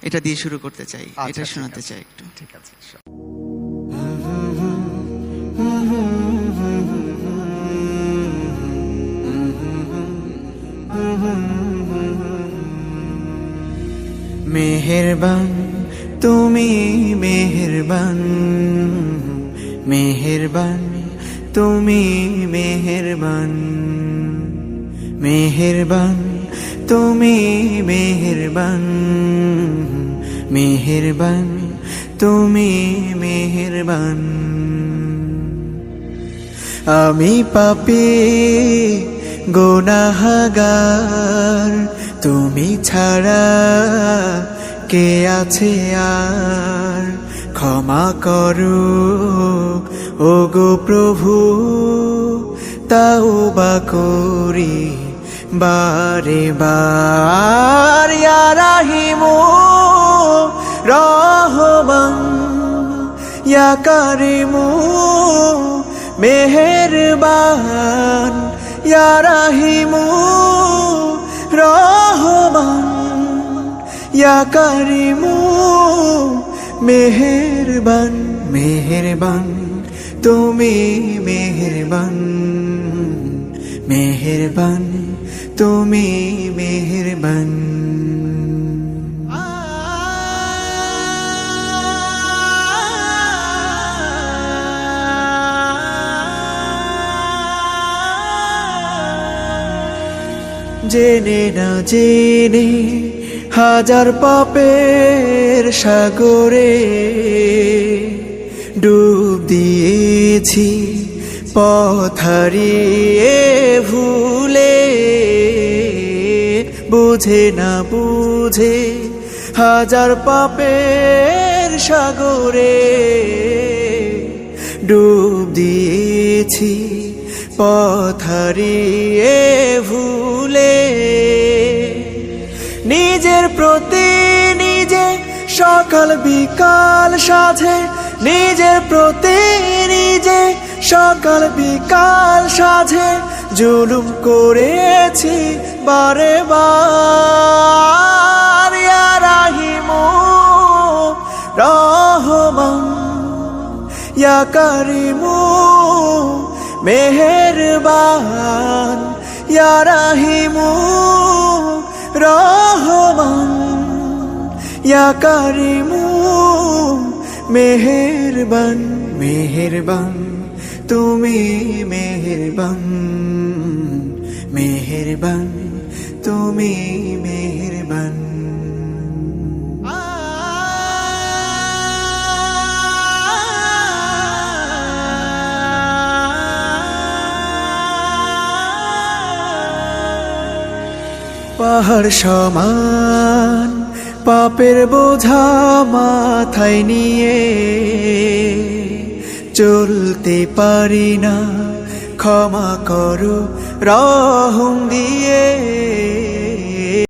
এটা দিয়ে শুরু করতে চাই, এটা শোনাতে চাই একটু। ঠিক আছে। মেহেরবান তুমি, মেহেরবান, মেহেরবান তুমি, মেহেরবান, মেহেরবান তুমি, মেহেরবান, মেহেরবান তুমি, মেহেরবান। আমি পাপী গুনাহগার, তুমি ছাড়া কে আছে আর? ক্ষমা করো ওগো প্রভু, তাওবা করি বারে বার। ইয়া রাহিমু রহমান, ইয়া কারিমু মেহেরবান, ইয়া রাহিমু রহমান, ইয়া কারিমু মেহেরবান। মেহেরবান তুমি, মেহেরবান, মেহেরবান তুমি, মেহেরবান। জেনে না জেনে হাজার পাপের সাগরে ডুব দিয়েছি, পথ হারিয়ে ভুলে। বুঝে না বুঝে হাজার পাপের সাগরে ডুব দিয়েছি, পথ হারিয়ে ভুলে। নিজের প্রতি নিজে সকাল বিকাল সাধে, নিজের প্রতি নিজে সকাল বিকাল সাধে জুলুম করেছি বারে বার। ইয়া রাহিমু রহমান, ইয়া কারিমু মেহেরবান, ইয়া রাহিমু রহমান, ইয়া কারিমু মেহেরবান। মেহেরবান তুমি, মেহেরবান, মেহেরবান তুমি, মেহেরবান। পাহাড় সমান পাপের বোঝা মাথায় নিয়ে চলতে পারি না, ক্ষমা করো রহম দিয়ে।